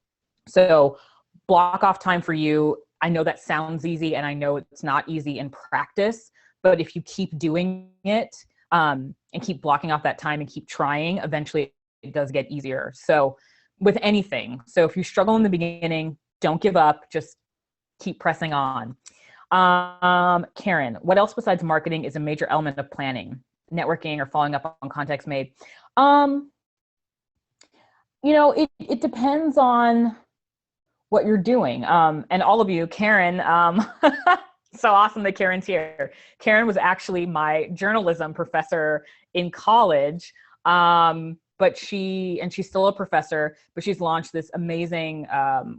So block off time for you. I know that sounds easy, and I know it's not easy in practice, but if you keep doing it and keep blocking off that time and keep trying, eventually it does get easier. So with anything, so if you struggle in the beginning, don't give up, just keep pressing on. Karen, what else besides marketing is a major element of planning? Networking or following up on contacts made? It depends on what you're doing. And all of you, Karen, so awesome that Karen's here. Karen was actually my journalism professor in college. But she's still a professor, but she's launched this amazing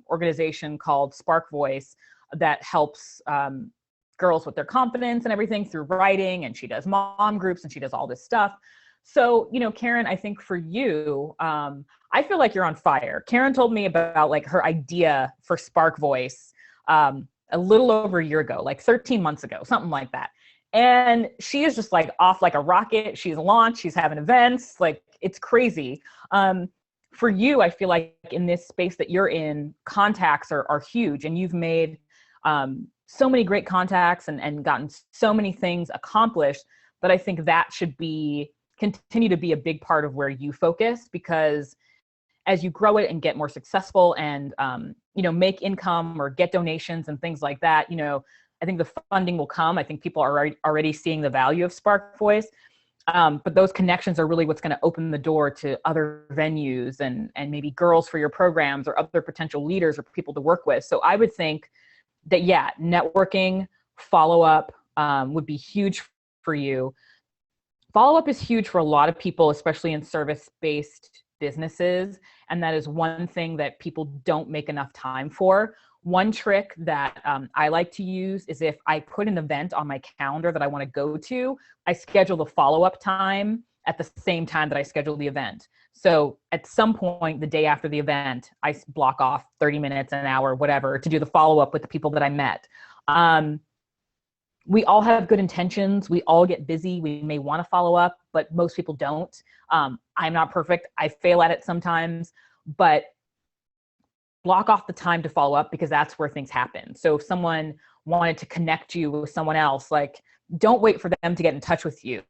organization called Spark Voice that helps girls with their confidence and everything through writing, and she does mom groups and she does all this stuff. So, Karen, I think for you, I feel like you're on fire. Karen told me about her idea for Spark Voice a little over a year ago, 13 months ago, something like that. And she is just off like a rocket. She's launched, she's having events, it's crazy. For you, I feel like in this space that you're in, contacts are huge, and you've made so many great contacts and gotten so many things accomplished, that I think that should continue to be a big part of where you focus, because as you grow it and get more successful and, make income or get donations and things like that, I think the funding will come. I think people are already seeing the value of Spark Voice. But those connections are really what's going to open the door to other venues and maybe girls for your programs or other potential leaders or people to work with. So I would think that, yeah, networking, follow-up would be huge for you. Follow-up is huge for a lot of people, especially in service-based businesses. And that is one thing that people don't make enough time for. One trick that I like to use is if I put an event on my calendar that I want to go to, I schedule the follow-up time at the same time that I schedule the event. So at some point the day after the event, I block off 30 minutes, an hour, whatever, to do the follow-up with the people that I met. We all have good intentions. We all get busy. We may want to follow up, but most people don't. I'm not perfect. I fail at it sometimes, but block off the time to follow up, because that's where things happen. So if someone wanted to connect you with someone else, like, don't wait for them to get in touch with you.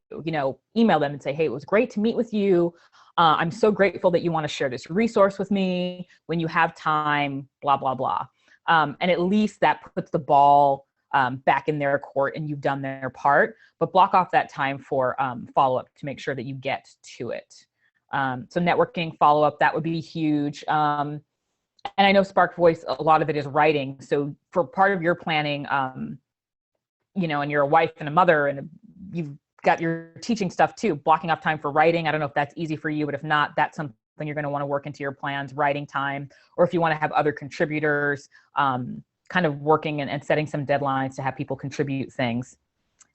Email them and say, hey, it was great to meet with you. I'm so grateful that you want to share this resource with me. When you have time, blah, blah, blah. And at least that puts the ball back in their court and you've done their part, but block off that time for follow-up to make sure that you get to it. So networking, follow-up, that would be huge. And I know Spark Voice, a lot of it is writing. So for part of your planning, and you're a wife and a mother and you've got your teaching stuff too, blocking off time for writing. I don't know if that's easy for you, but if not, that's something you're going to want to work into your plans, writing time, or if you want to have other contributors, kind of working and setting some deadlines to have people contribute things.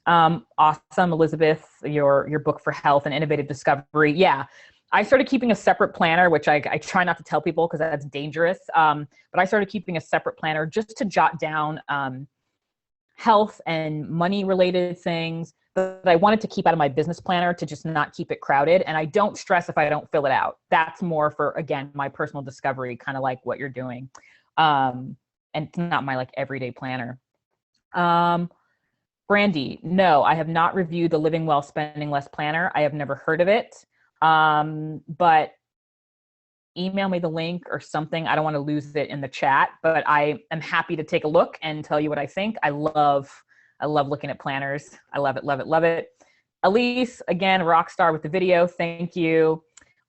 Awesome, Elizabeth, your book for health and innovative discovery. Yeah, I started keeping a separate planner, which I try not to tell people because that's dangerous. But I started keeping a separate planner just to jot down health and money related things that I wanted to keep out of my business planner to just not keep it crowded. And I don't stress if I don't fill it out. That's more for, again, my personal discovery, kind of like what you're doing. And it's not my everyday planner. Brandy, no, I have not reviewed the Living Well, Spending Less planner. I have never heard of it. But email me the link or something. I don't want to lose it in the chat, but I am happy to take a look and tell you what I think. I love looking at planners. I love it, love it, love it. Elise, again, rock star with the video. Thank you.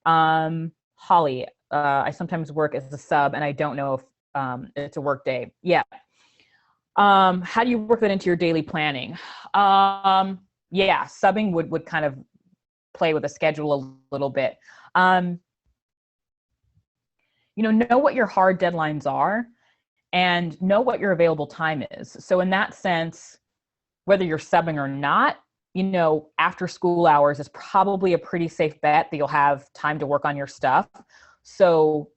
Holly, I sometimes work as a sub and I don't know if it's a work day. Yeah. How do you work that into your daily planning? Yeah, subbing would kind of play with the schedule a little bit. Know what your hard deadlines are and know what your available time is. So in that sense, whether you're subbing or not, after school hours is probably a pretty safe bet that you'll have time to work on your stuff. So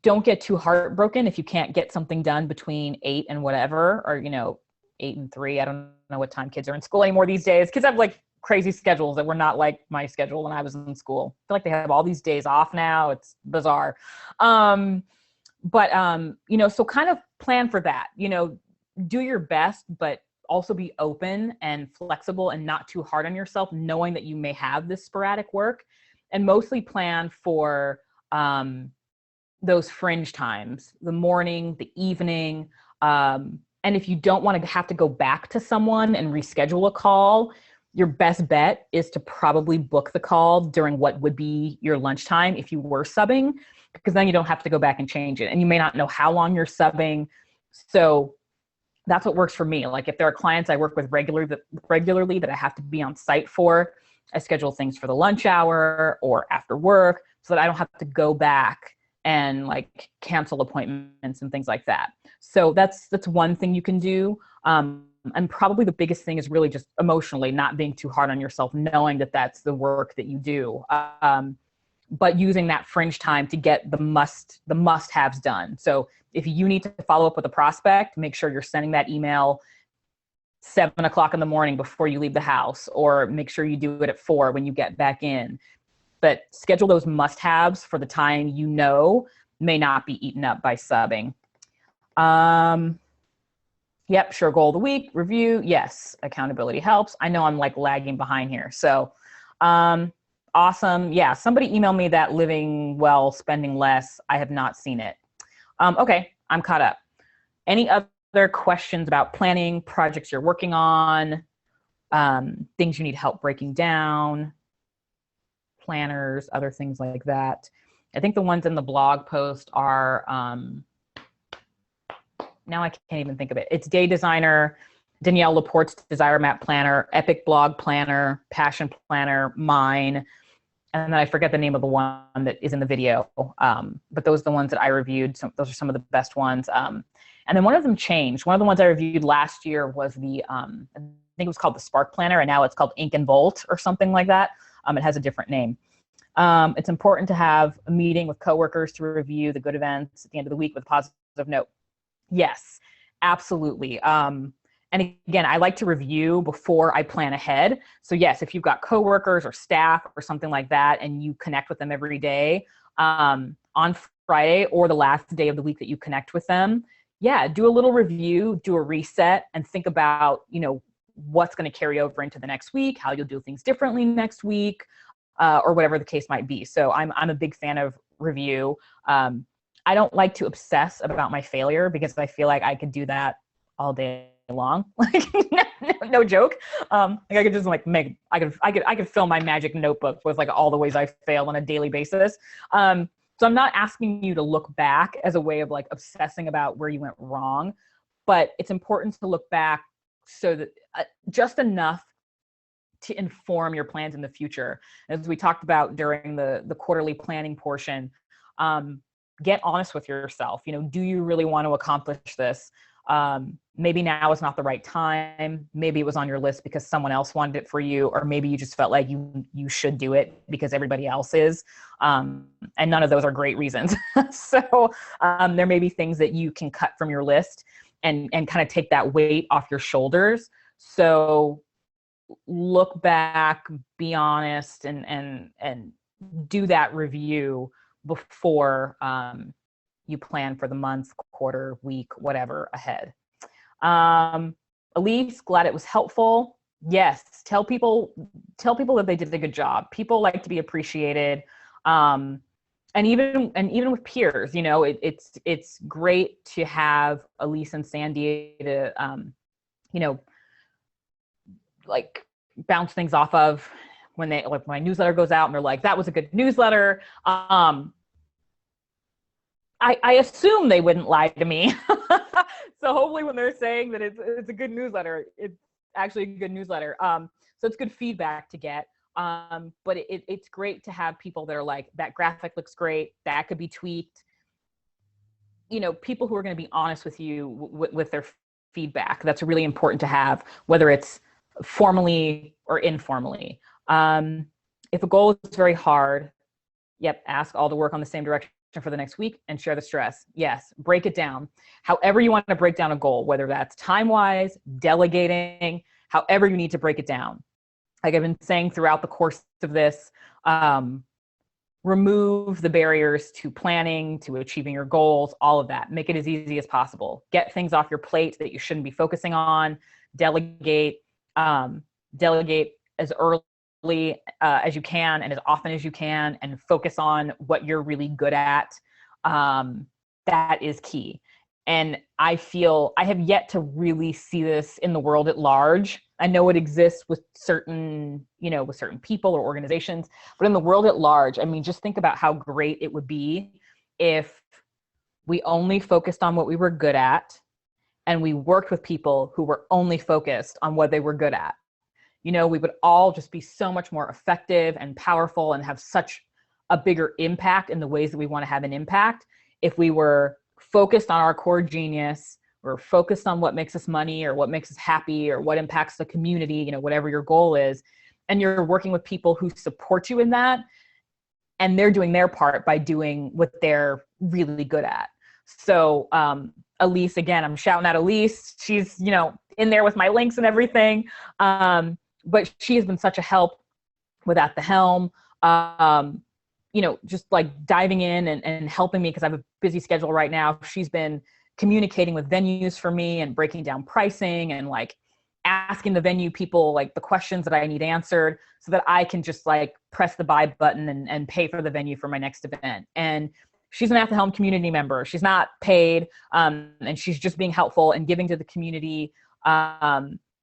don't get too heartbroken if you can't get something done between 8 and whatever, or, 8 and 3. I don't know what time kids are in school anymore these days. Kids have crazy schedules that were not like my schedule when I was in school. I feel like they have all these days off now. It's bizarre. So kind of plan for that, do your best, but also be open and flexible and not too hard on yourself, knowing that you may have this sporadic work, and mostly plan for those fringe times, the morning, the evening. And if you don't want to have to go back to someone and reschedule a call, your best bet is to probably book the call during what would be your lunchtime if you were subbing, because then you don't have to go back and change it. And you may not know how long you're subbing. So that's what works for me. If there are clients I work with regularly that I have to be on site for, I schedule things for the lunch hour or after work so that I don't have to go back and cancel appointments and things like that. So that's one thing you can do. And probably the biggest thing is really just emotionally not being too hard on yourself, knowing that that's the work that you do. But using that fringe time to get the must-haves done. So if you need to follow up with a prospect, make sure you're sending that email 7 o'clock in the morning before you leave the house, or make sure you do it at 4 when you get back in. But schedule those must-haves for the time may not be eaten up by subbing. Yep, sure, goal of the week, review, yes, accountability helps. I know I'm lagging behind here. So awesome. Yeah, somebody emailed me that Living Well, Spending Less. I have not seen it. Okay, I'm caught up. Any other questions about planning, projects you're working on, things you need help breaking down, planners, other things like that? I think the ones in the blog post are, now I can't even think of it. It's Day Designer, Danielle Laporte's Desire Map Planner, Epic Blog Planner, Passion Planner, mine, and then I forget the name of the one that is in the video. But those are the ones that I reviewed. So those are some of the best ones. And then one of them changed. One of the ones I reviewed last year was the, I think it was called the Spark Planner, and now it's called Ink and Bolt or something like that. It has a different name. It's important to have a meeting with coworkers to review the good events at the end of the week with a positive note. Yes, absolutely. And again, I like to review before I plan ahead. So yes, if you've got coworkers or staff or something like that, and you connect with them every day, on Friday or the last day of the week that you connect with them, yeah, do a little review, do a reset, and think about, what's going to carry over into the next week, how you'll do things differently next week, or whatever the case might be. So I'm a big fan of review. I don't like to obsess about my failure because I feel like I could do that all day long. Like no joke. Like I could just I could fill my magic notebook with like all the ways I fail on a daily basis. So I'm not asking you to look back as a way of like obsessing about where you went wrong, but it's important to look back so that just enough to inform your plans in the future. As we talked about during the quarterly planning portion, get honest with yourself. Do you really want to accomplish this? Maybe now is not the right time. Maybe it was on your list because someone else wanted it for you, or maybe you just felt like you should do it because everybody else is. And none of those are great reasons. So there may be things that you can cut from your list and kind of take that weight off your shoulders. So look back, be honest, and do that review before you plan for the month, quarter, week, whatever ahead. Elise, glad it was helpful. Yes, tell people that they did a good job. People like to be appreciated. And even with peers, it's great to have Elise and Sandy to, like bounce things off of when my newsletter goes out and they're like, that was a good newsletter. I assume they wouldn't lie to me. So hopefully when they're saying that it's a good newsletter, it's actually a good newsletter. So it's good feedback to get. But it's great to have people that are like, that graphic looks great, that could be tweaked. People who are going to be honest with you with their feedback. That's really important to have, whether it's formally or informally. If a goal is very hard, ask all to work on the same direction for the next week and share the stress. Yes, break it down. However you want to break down a goal, whether that's time-wise, delegating, however you need to break it down. Like I've been saying throughout the course of this, remove the barriers to planning, to achieving your goals, all of that. Make it as easy as possible. Get things off your plate that you shouldn't be focusing on. Delegate as early as you can and as often as you can, and focus on what you're really good at. That is key. And I feel I have yet to really see this in the world at large. I know it exists with certain people or organizations, but in the world at large, I mean, just think about how great it would be if we only focused on what we were good at and we worked with people who were only focused on what they were good at. We would all just be so much more effective and powerful and have such a bigger impact in the ways that we want to have an impact if we were focused on our core genius, or focused on what makes us money or what makes us happy or what impacts the community, whatever your goal is. And you're working with people who support you in that, and they're doing their part by doing what they're really good at. So Elise, again, I'm shouting out Elise. She's, in there with my links and everything. But she has been such a help with At the Helm, just like diving in and helping me because I have a busy schedule right now. She's been communicating with venues for me and breaking down pricing and like asking the venue people like the questions that I need answered so that I can just like press the buy button and pay for the venue for my next event. And she's an At the Helm community member. She's not paid, and she's just being helpful and giving to the community.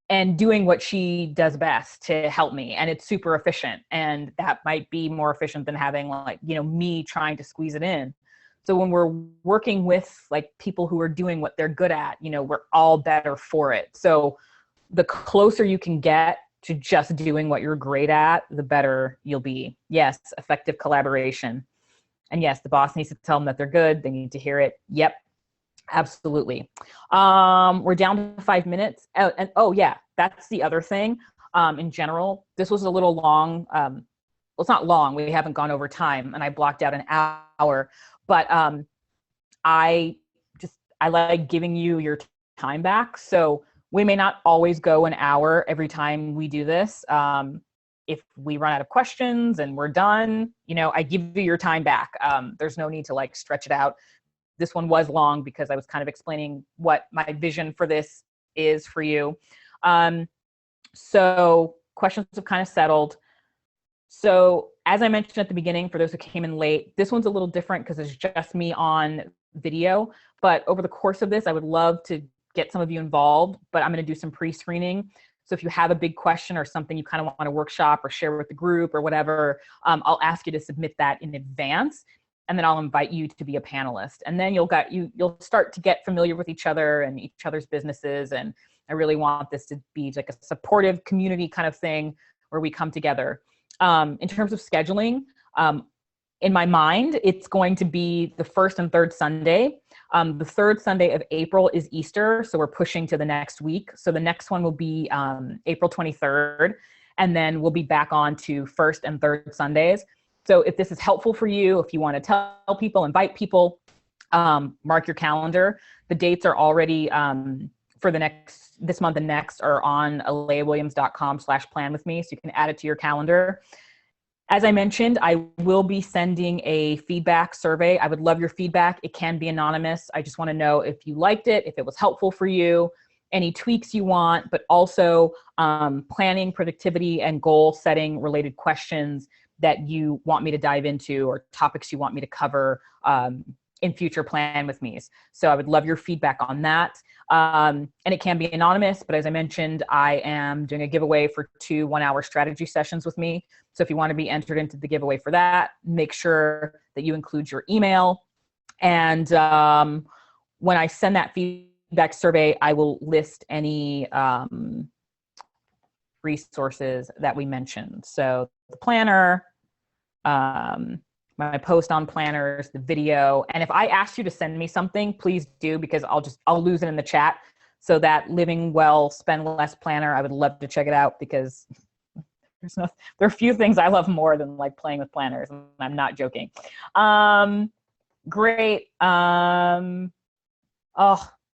And doing what she does best to help me. And it's super efficient. And that might be more efficient than having like, me trying to squeeze it in. So when we're working with like people who are doing what they're good at, we're all better for it. So the closer you can get to just doing what you're great at, the better you'll be. Yes, effective collaboration. And yes, the boss needs to tell them that they're good. They need to hear it. Yep, absolutely. We're down to 5 minutes. And oh yeah, that's the other thing. In general, this was a little long. Well, it's not long. We haven't gone over time, and I blocked out an hour. But I like giving you your time back. So we may not always go an hour every time we do this. If we run out of questions and we're done, I give you your time back. There's no need to like stretch it out. This one was long because I was kind of explaining what my vision for this is for you. So questions have kind of settled. So as I mentioned at the beginning, for those who came in late, this one's a little different because it's just me on video. But over the course of this, I would love to get some of you involved, but I'm going to do some pre-screening. So if you have a big question or something you kind of want to workshop or share with the group or whatever, I'll ask you to submit that in advance, and then I'll invite you to be a panelist. And then you'll start to get familiar with each other and each other's businesses. And I really want this to be like a supportive community kind of thing where we come together. In terms of scheduling, in my mind, it's going to be the first and third Sunday. The third Sunday of April is Easter, so we're pushing to the next week. So the next one will be April 23rd, and then we'll be back on to first and third Sundays. So if this is helpful for you, if you want to tell people, invite people, mark your calendar. The dates are already for this month and next are on alaiawilliams.com/planwithme, so you can add it to your calendar. As I mentioned, I will be sending a feedback survey. I would love your feedback. It can be anonymous. I just want to know if you liked it, if it was helpful for you, any tweaks you want, but also planning, productivity, and goal setting related questions that you want me to dive into or topics you want me to cover in future Plan With Me's. So I would love your feedback on that. And it can be anonymous, but as I mentioned, I am doing a giveaway for 2 one-hour strategy sessions with me. So if you want to be entered into the giveaway for that, make sure that you include your email. And when I send that feedback survey, I will list any resources that we mentioned. So the planner, my post on planners, the video. And if I ask you to send me something, please do, because I'll lose it in the chat. So that Living Well, Spend Less planner, I would love to check it out, because there are a few things I love more than like playing with planners, and I'm not joking. Great. Oh,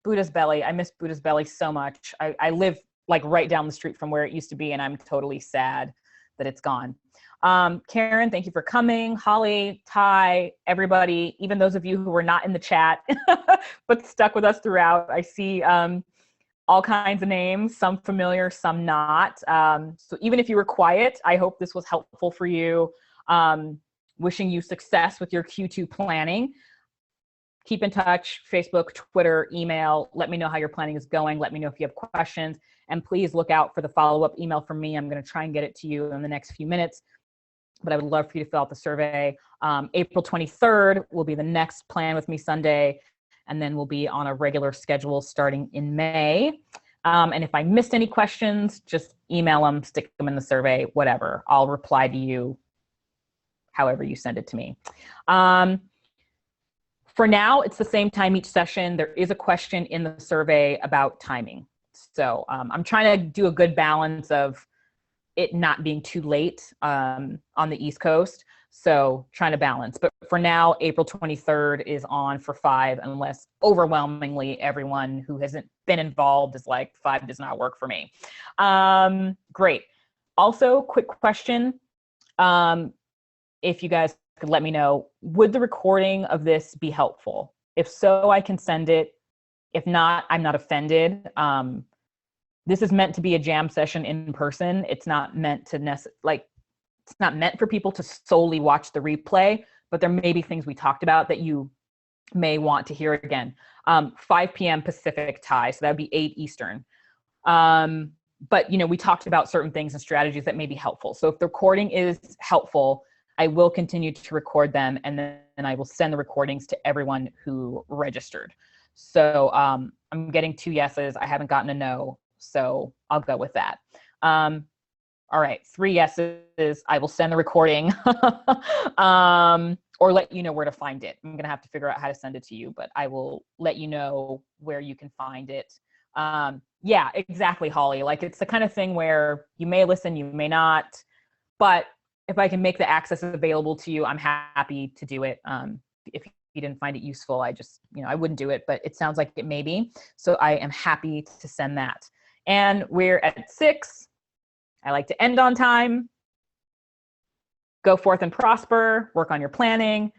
Buddha's Belly. I miss Buddha's Belly so much. I live like right down the street from where it used to be, and I'm totally sad that it's gone. Karen, thank you for coming. Holly, Ty, everybody, even those of you who were not in the chat, but stuck with us throughout. I see all kinds of names, some familiar, some not. So even if you were quiet, I hope this was helpful for you. Wishing you success with your Q2 planning. Keep in touch, Facebook, Twitter, email. Let me know how your planning is going. Let me know if you have questions. And please look out for the follow-up email from me. I'm going to try and get it to you in the next few minutes. But I would love for you to fill out the survey. April 23rd will be the next Plan With Me Sunday. And then we'll be on a regular schedule starting in May. And if I missed any questions, just email them, stick them in the survey, whatever. I'll reply to you however you send it to me. For now, it's the same time each session. There is a question in the survey about timing. So I'm trying to do a good balance of it not being too late on the East Coast. So trying to balance. But for now, April 23rd is on for 5, unless overwhelmingly everyone who hasn't been involved is like, 5 does not work for me. Great. Also, quick question. If you guys could let me know, would the recording of this be helpful? If so, I can send it. If not, I'm not offended. This is meant to be a jam session in person. It's not meant to it's not meant for people to solely watch the replay, but there may be things we talked about that you may want to hear again. 5 p.m. Pacific time, so that would be 8 Eastern. But we talked about certain things and strategies that may be helpful. So if the recording is helpful, I will continue to record them, and then I will send the recordings to everyone who registered. So I'm getting 2 yeses. I haven't gotten a no, so I'll go with that. All right, 3 yeses. I will send the recording or let you know where to find it. I'm going to have to figure out how to send it to you, but I will let you know where you can find it. Yeah, exactly, Holly. Like, it's the kind of thing where you may listen, you may not, but if I can make the access available to you, I'm happy to do it. If you didn't find it useful, I just, I wouldn't do it, but it sounds like it may be. So I am happy to send that. And we're at 6. I like to end on time. Go forth and prosper, work on your planning.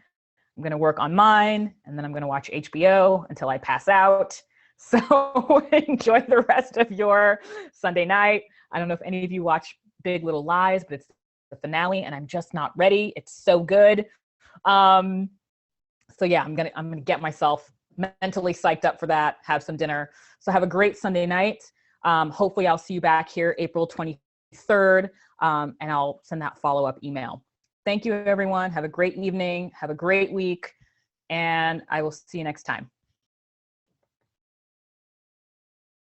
I'm going to work on mine, and then I'm going to watch HBO until I pass out. So enjoy the rest of your Sunday night. I don't know if any of you watch Big Little Lies, but it's the finale, and I'm just not ready. It's so good. So yeah, I'm gonna get myself mentally psyched up for that. Have some dinner. So have a great Sunday night. Hopefully, I'll see you back here April 23rd, and I'll send that follow-up email. Thank you, everyone. Have a great evening. Have a great week, and I will see you next time.